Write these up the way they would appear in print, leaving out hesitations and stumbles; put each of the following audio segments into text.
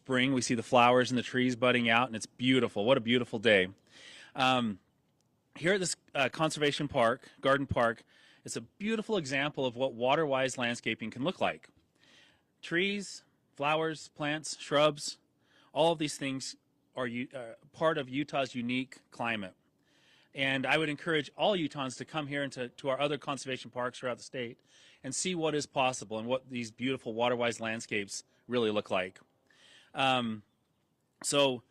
spring. We see the flowers and the trees budding out, and it's beautiful. What a beautiful day. Here at this conservation park, garden park, it's a beautiful example of what water-wise landscaping can look like. Trees, flowers, plants, shrubs, all of these things are part of Utah's unique climate. And I would encourage all Utahns to come here and to our other conservation parks throughout the state and see what is possible and what these beautiful water-wise landscapes really look like. So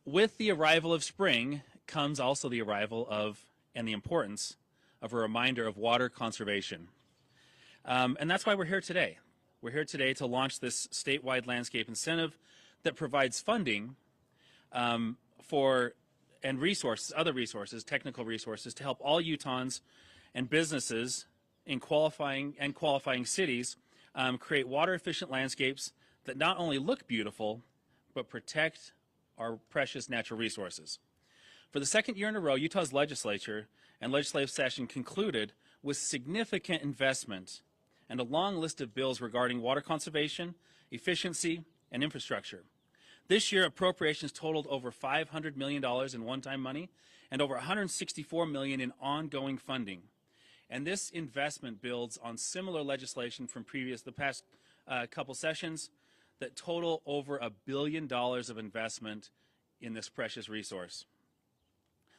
with the arrival of spring comes also the arrival of and the importance of a reminder of water conservation. And that's why we're here today. We're here today to launch this statewide landscape incentive that provides funding for and resources, other resources, technical resources to help all Utahns and businesses in qualifying cities create water efficient landscapes that not only look beautiful, but protect our precious natural resources. For the second year in a row, Utah's legislature and legislative session concluded with significant investment and a long list of bills regarding water conservation, efficiency, and infrastructure. This year, appropriations totaled over $500 million in one-time money and over $164 million in ongoing funding. And this investment builds on similar legislation from the past couple sessions that total over $1 billion of investment in this precious resource.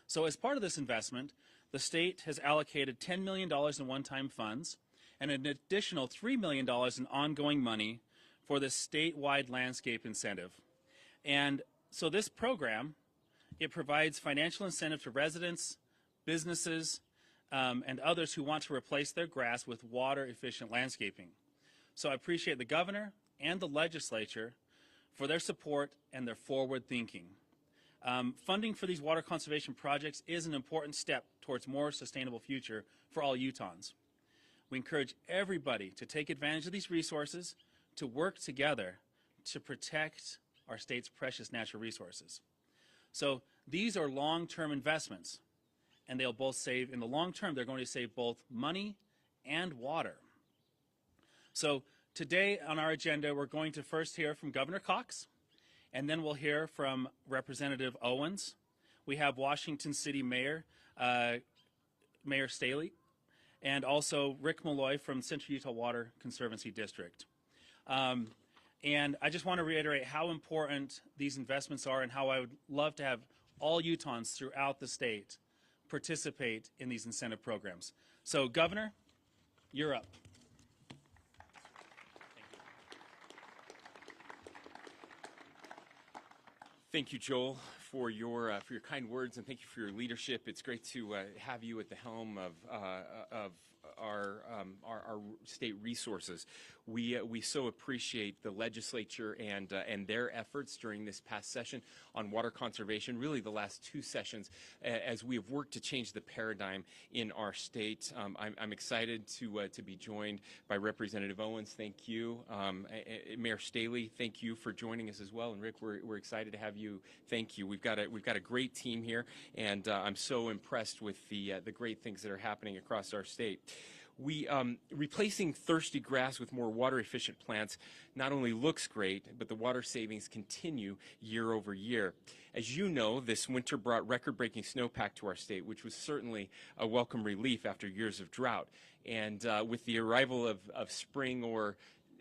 So as part of this investment, the state has allocated $10 million in one-time funds and an additional $3 million in ongoing money for this statewide landscape incentive. And so this program, it provides financial incentive to residents, businesses, and others who want to replace their grass with water-efficient landscaping. So I appreciate the governor and the legislature for their support and their forward thinking. Funding for these water conservation projects is an important step towards a more sustainable future for all Utahns. We encourage everybody to take advantage of these resources, to work together to protect our state's precious natural resources. So these are long-term investments, and they'll both save, in the long term, they're going to save both money and water. So today on our agenda, we're going to first hear from Governor Cox, and then we'll hear from Representative Owens. We have Washington City Mayor, Mayor Staley, and also Rick Malloy from Central Utah Water Conservancy District. And I just want to reiterate how important these investments are and how I would love to have all Utahns throughout the state participate in these incentive programs. So, Governor, you're up. Thank you, Joel, for your kind words, and thank you for your leadership. It's great to have you at the helm of our state resources. We so appreciate the legislature and their efforts during this past session on water conservation, really the last two sessions, as we have worked to change the paradigm in our state. I'm excited to be joined by Representative Owens. Thank you. Mayor Staley, thank you for joining us as well. And Rick, we're excited to have you. Thank you. We've got a great team here, and I'm so impressed with the great things that are happening across our state. Replacing thirsty grass with more water-efficient plants not only looks great, but the water savings continue year over year. As you know, this winter brought record-breaking snowpack to our state, which was certainly a welcome relief after years of drought. And with the arrival of spring, or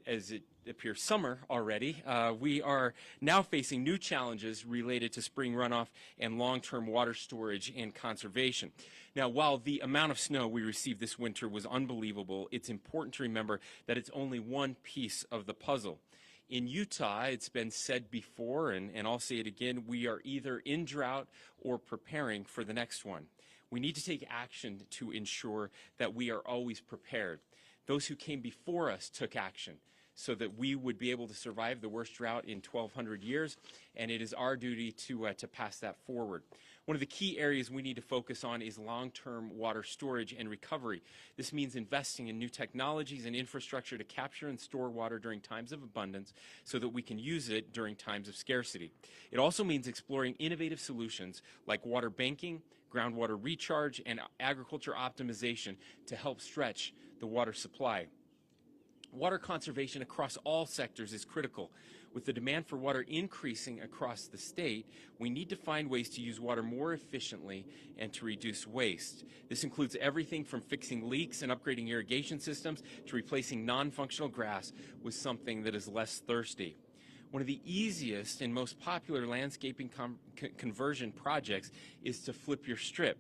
as it appears summer already, we are now facing new challenges related to spring runoff and long-term water storage and conservation. Now, while the amount of snow we received this winter was unbelievable, it's important to remember that it's only one piece of the puzzle. In Utah, it's been said before, and I'll say it again, we are either in drought or preparing for the next one. We need to take action to ensure that we are always prepared. Those who came before us took action so that we would be able to survive the worst drought in 1,200 years, and it is our duty to pass that forward. One of the key areas we need to focus on is long-term water storage and recovery. This means investing in new technologies and infrastructure to capture and store water during times of abundance so that we can use it during times of scarcity. It also means exploring innovative solutions like water banking, groundwater recharge, and agriculture optimization to help stretch the water supply. Water conservation across all sectors is critical. With the demand for water increasing across the state, we need to find ways to use water more efficiently and to reduce waste. This includes everything from fixing leaks and upgrading irrigation systems to replacing non-functional grass with something that is less thirsty. One of the easiest and most popular landscaping conversion projects is to flip your strip.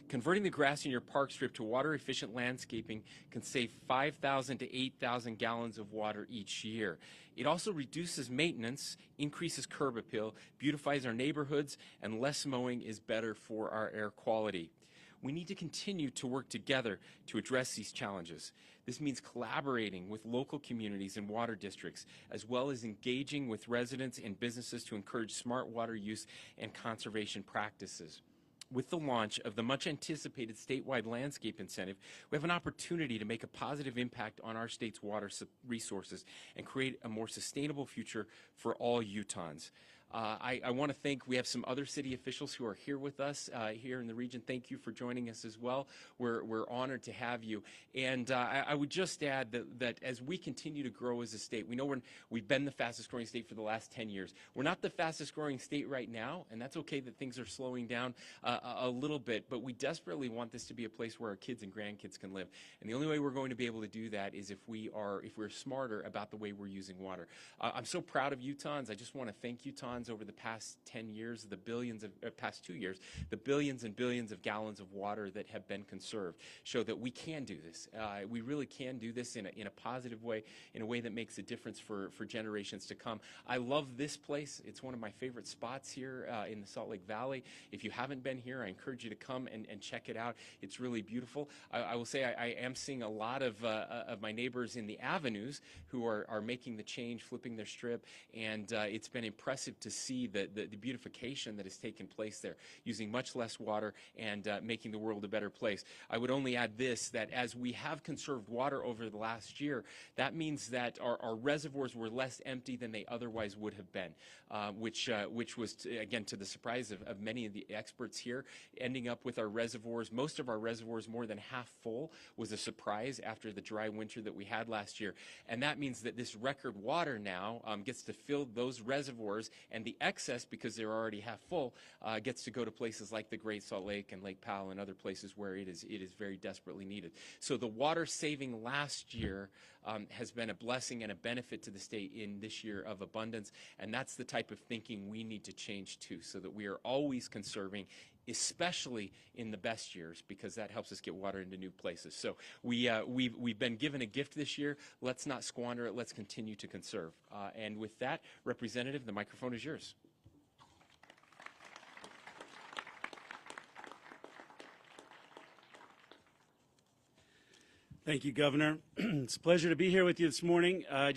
Converting the grass in your park strip to water-efficient landscaping can save 5,000 to 8,000 gallons of water each year. It also reduces maintenance, increases curb appeal, beautifies our neighborhoods, and less mowing is better for our air quality. We need to continue to work together to address these challenges. This means collaborating with local communities and water districts, as well as engaging with residents and businesses to encourage smart water use and conservation practices. With the launch of the much-anticipated statewide landscape incentive, we have an opportunity to make a positive impact on our state's water resources and create a more sustainable future for all Utahns. I want to thank, we have some other city officials who are here with us here in the region. Thank you for joining us as well. We're honored to have you. And I would just add that as we continue to grow as a state, we know we've been the fastest growing state for the last 10 years. We're not the fastest growing state right now, and that's okay that things are slowing down a little bit, but we desperately want this to be a place where our kids and grandkids can live. And the only way we're going to be able to do that is if we're smarter about the way we're using water. I'm so proud of Utahns. I just want to thank Utahns over the past 10 years, past 2 years, the billions and billions of gallons of water that have been conserved show that we can do this. We really can do this in a positive way, in a way that makes a difference for generations to come. I love this place. It's one of my favorite spots here in the Salt Lake Valley. If you haven't been here, I encourage you to come and check it out. It's really beautiful. I will say I am seeing a lot of my neighbors in the avenues who are making the change, flipping their strip, and it's been impressive to see the beautification that has taken place there, using much less water and making the world a better place. I would only add this, that as we have conserved water over the last year, that means that our reservoirs were less empty than they otherwise would have been, which was, again, to the surprise of many of the experts here, ending up with our reservoirs, most of our reservoirs more than half full, was a surprise after the dry winter that we had last year. And that means that this record water now gets to fill those reservoirs, and the excess, because they're already half full, gets to go to places like the Great Salt Lake and Lake Powell and other places where it is very desperately needed. So the water saving last year has been a blessing and a benefit to the state in this year of abundance, and that's the type of thinking we need to change too, so that we are always conserving, especially in the best years, because that helps us get water into new places. So we've been given a gift this year. Let's not squander it. Let's continue to conserve. And with that, Representative, the microphone is yours. Thank you, Governor. It's a pleasure to be here with you this morning. I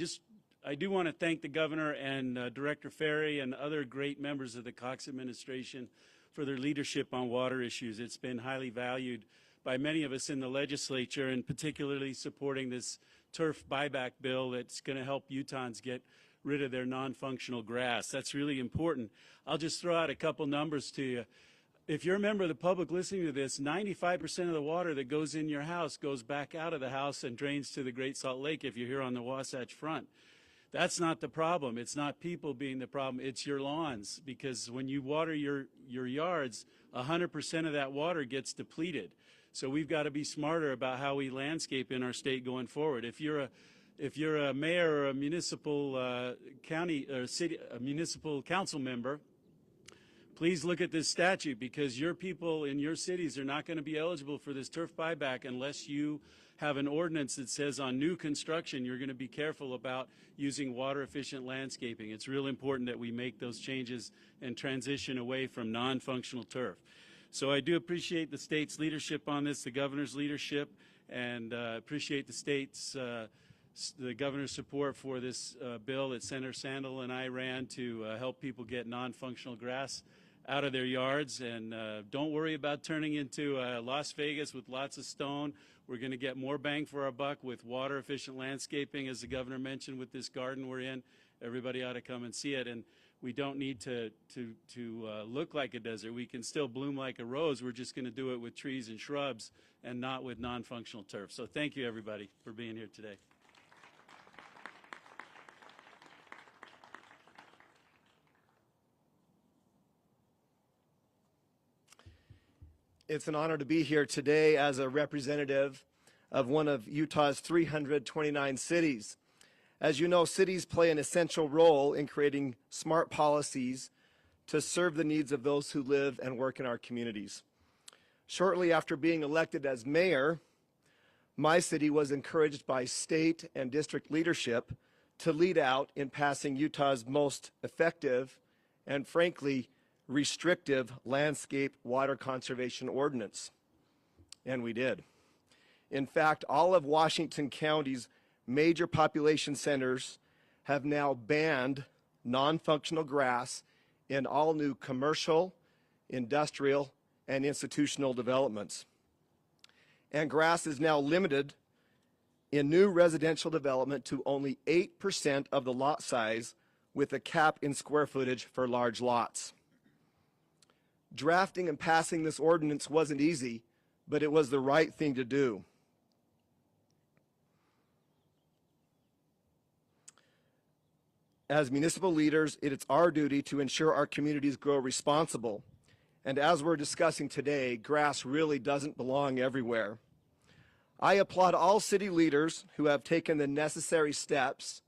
do want to thank the Governor and Director Ferry and other great members of the Cox administration for their leadership on water issues. It's been highly valued by many of us in the legislature, and particularly supporting this turf buyback bill that's going to help Utahns get rid of their non-functional grass. That's really important. I'll just throw out a couple numbers to you. If you're a member of the public listening to this, 95% of the water that goes in your house goes back out of the house and drains to the Great Salt Lake if you're here on the Wasatch Front. That's not the problem. It's not people being the problem. It's your lawns, because when you water your yards, 100% of that water gets depleted. So we've got to be smarter about how we landscape in our state going forward. If you're a mayor or a municipal county or city, a municipal council member, please look at this statute, because your people in your cities are not going to be eligible for this turf buyback unless you have an ordinance that says on new construction you're going to be careful about using water efficient landscaping. It's real important that we make those changes and transition away from non-functional turf. So I do appreciate the state's leadership on this, the governor's leadership, and appreciate the governor's support for this bill that Senator Sandel and I ran to help people get non-functional grass out of their yards. And don't worry about turning into Las Vegas with lots of stone. We're going to get more bang for our buck with water efficient landscaping, as the governor mentioned, with this garden we're in. Everybody ought to come and see it. And we don't need to look like a desert. We can still bloom like a rose. We're just going to do it with trees and shrubs and not with non-functional turf. So thank you, everybody, for being here today. It's an honor to be here today as a representative of one of Utah's 329 cities. As you know, cities play an essential role in creating smart policies to serve the needs of those who live and work in our communities. Shortly after being elected as mayor, my city was encouraged by state and district leadership to lead out in passing Utah's most effective and, frankly, restrictive landscape water conservation ordinance. And we did. In fact, all of Washington County's major population centers have now banned non-functional grass in all new commercial, industrial, and institutional developments. And grass is now limited in new residential development to only 8% of the lot size, with a cap in square footage for large lots. Drafting and passing this ordinance wasn't easy, but it was the right thing to do. As municipal leaders, it is our duty to ensure our communities grow responsible. And as we're discussing today, grass really doesn't belong everywhere. I applaud all city leaders who have taken the necessary steps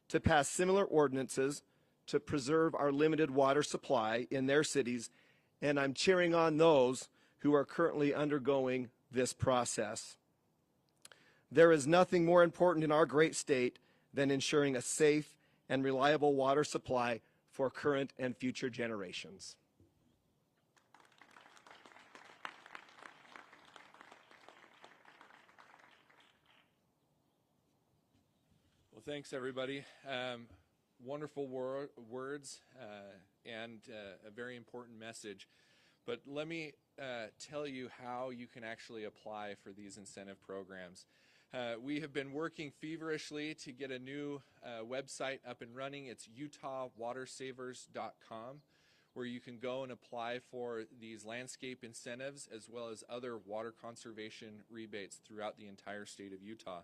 to pass similar ordinances to preserve our limited water supply in their cities, and I'm cheering on those who are currently undergoing this process. There is nothing more important in our great state than ensuring a safe and reliable water supply for current and future generations. Well, thanks, everybody. Wonderful words and a very important message. But let me tell you how you can actually apply for these incentive programs. We have been working feverishly to get a new website up and running. It's utahwatersavers.com, where you can go and apply for these landscape incentives as well as other water conservation rebates throughout the entire state of Utah.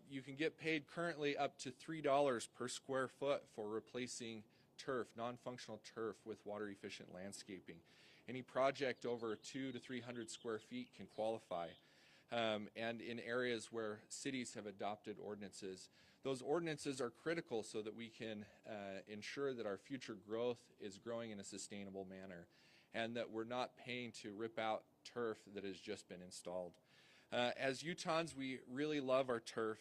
You can get paid currently up to $3 per square foot for replacing turf, non-functional turf, with water-efficient landscaping. Any project over 200 to 300 square feet can qualify. And in areas where cities have adopted ordinances, those ordinances are critical so that we can ensure that our future growth is growing in a sustainable manner, and that we're not paying to rip out turf that has just been installed. As Utahns, we really love our turf,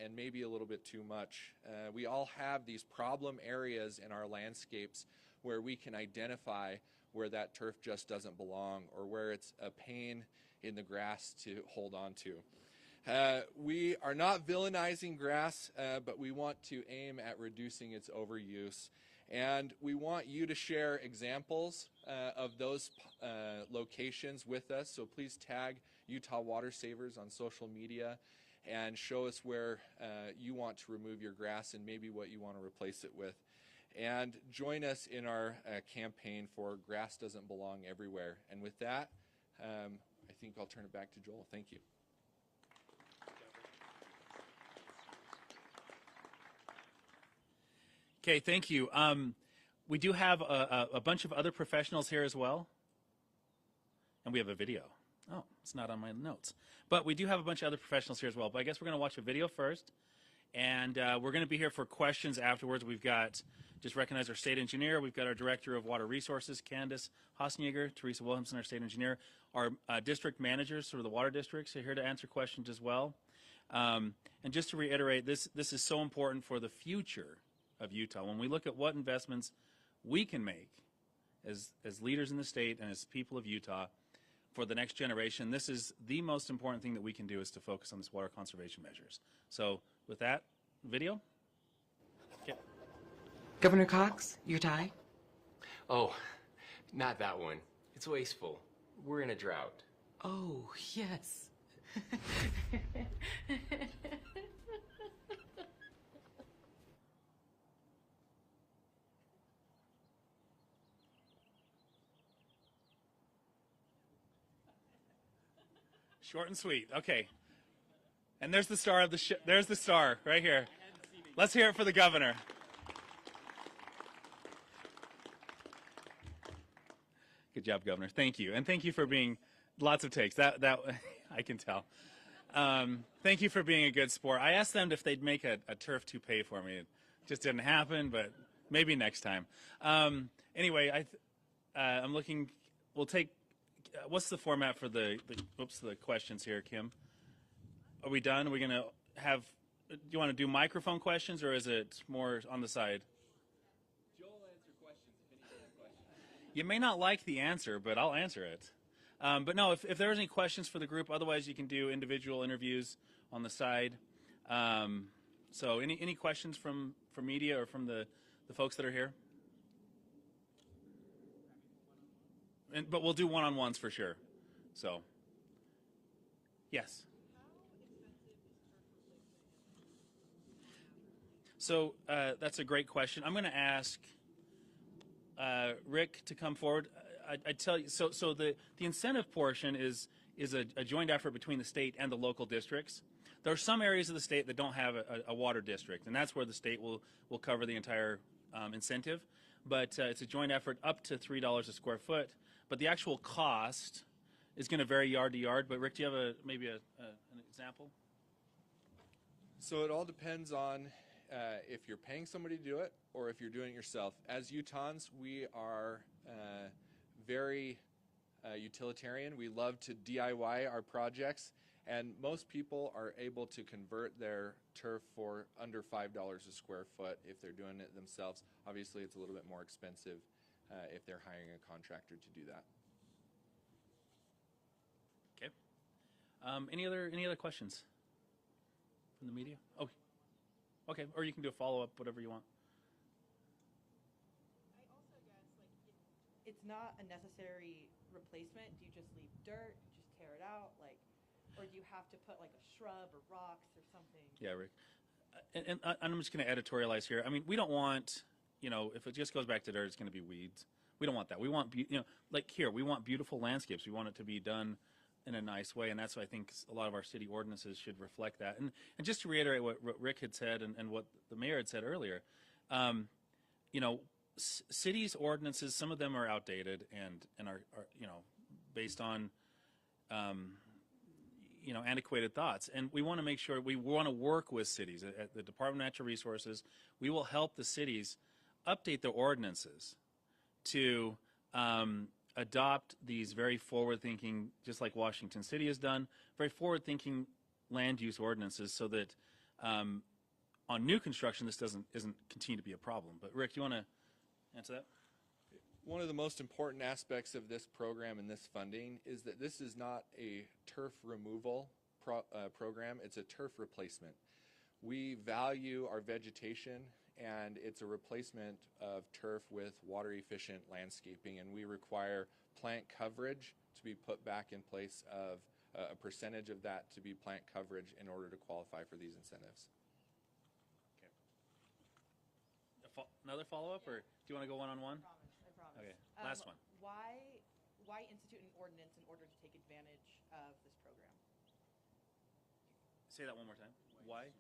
and maybe a little bit too much. We all have these problem areas in our landscapes where we can identify where that turf just doesn't belong, or where it's a pain in the grass to hold on to. We are not villainizing grass, but we want to aim at reducing its overuse. And we want you to share examples of those locations with us. So please tag Utah Water Savers on social media and show us where you want to remove your grass and maybe what you want to replace it with. And join us in our campaign for Grass Doesn't Belong Everywhere. And with that, I think I'll turn it back to Joel. Thank you. Okay, thank you. We do have a bunch of other professionals here as well. And we have a video. Oh, it's not on my notes. But we do have a bunch of other professionals here as well. But I guess we're going to watch a video first. And we're going to be here for questions afterwards. We've got, just recognize our state engineer. We've got our director of water resources, Candace Hosniger, Teresa Williamson, our state engineer. Our district managers for the water districts are here to answer questions as well. And just to reiterate, this is so important for the future of Utah. When we look at what investments we can make as leaders in the state and as people of Utah for the next generation, this is the most important thing that we can do, is to focus on these water conservation measures. So with that, video. Okay. Governor Cox, your tie? Oh, not that one. It's wasteful. We're in a drought. Oh, yes. Short and sweet. Okay. And there's the star of the there's the star right here. Let's hear it for the governor. Good job, Governor. Thank you, and thank you for being lots of takes. That I can tell. Thank you for being a good sport. I asked them if they'd make a turf toupee for me. It just didn't happen, but maybe next time. Anyway, I'm looking. We'll take. What's the format for the questions here, Kim? Are we done? Are we gonna have? Do you want to do microphone questions, or is it more on the side? Joel answer questions if anybody has questions. You may not like the answer, but I'll answer it. But no, if there's any questions for the group, otherwise you can do individual interviews on the side. So any questions from media or from the folks that are here? But we'll do one-on-ones for sure. So, yes. So that's a great question. I'm going to ask Rick to come forward. I tell you, so the incentive portion is a joint effort between the state and the local districts. There are some areas of the state that don't have a water district, and that's where the state will cover the entire incentive. But it's a joint effort up to $3 a square foot. But the actual cost is going to vary yard to yard. But Rick, do you have maybe an example? So it all depends on if you're paying somebody to do it or if you're doing it yourself. As Utahns, we are very utilitarian. We love to DIY our projects, and most people are able to convert their turf for under $5 a square foot if they're doing it themselves. Obviously, it's a little bit more expensive if they're hiring a contractor to do that. Okay. Any other questions from the media? Oh, okay. Or you can do a follow-up, whatever you want. I also guess it's not a necessary replacement. Do you just leave dirt, just tear it out, or do you have to put a shrub or rocks or something? Yeah, Rick. And I'm just going to editorialize here. I mean, we don't want, if it just goes back to dirt, it's going to be weeds. We don't want that. We want, like here, we want beautiful landscapes. We want it to be done in a nice way, and that's why I think a lot of our city ordinances should reflect that. And just to reiterate what Rick had said and what the mayor had said earlier, cities' ordinances, some of them are outdated and are based on antiquated thoughts. And we want to make sure we want to work with cities. At the Department of Natural Resources, we will help the cities update their ordinances to adopt these very forward-thinking, just like Washington City has done, very forward-thinking land use ordinances so that on new construction this isn't continue to be a problem. But Rick, do you want to answer that? One of the most important aspects of this program and this funding is that this is not a turf removal program, it's a turf replacement. We value our vegetation, and it's a replacement of turf with water-efficient landscaping, and we require plant coverage to be put back in place of a percentage of that to be plant coverage in order to qualify for these incentives. Okay. Another follow-up, or do you want to go one-on-one? I promise. Okay, last one. Why institute an ordinance in order to take advantage of this program? Say that one more time. Why?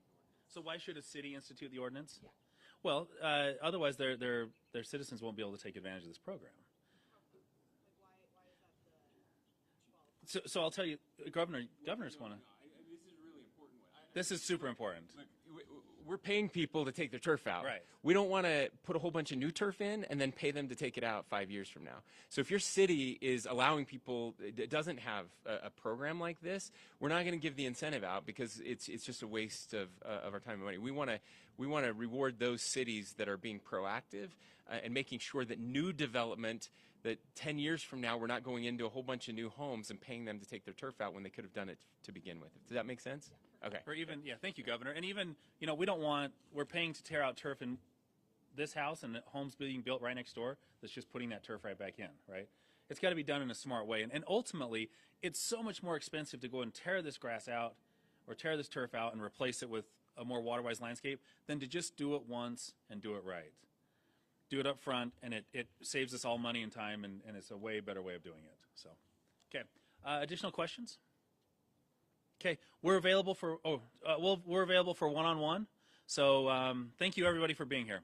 So why should a city institute the ordinance? Yeah. Well, otherwise their citizens won't be able to take advantage of this program. Why is that So I'll tell you, governors want to. This is a really important one. This is super important. Look, we're paying people to take their turf out. Right. We don't want to put a whole bunch of new turf in and then pay them to take it out 5 years from now. So if your city is allowing people, it doesn't have a program like this, we're not going to give the incentive out because it's just a waste of our time and money. We want to reward those cities that are being proactive and making sure that new development, that 10 years from now we're not going into a whole bunch of new homes and paying them to take their turf out when they could have done it to begin with. Does that make sense? Okay. Or even, thank you, Governor. And even, we're paying to tear out turf in this house and homes being built right next door that's just putting that turf right back in, right? It's got to be done in a smart way. And ultimately, it's so much more expensive to go and tear this grass out or tear this turf out and replace it with a more water-wise landscape than to just do it once and do it right. Do it up front, and it saves us all money and time, and it's a way better way of doing it. So, okay. Additional questions? Okay, we're available for we're available for one-on-one. So thank you everybody for being here.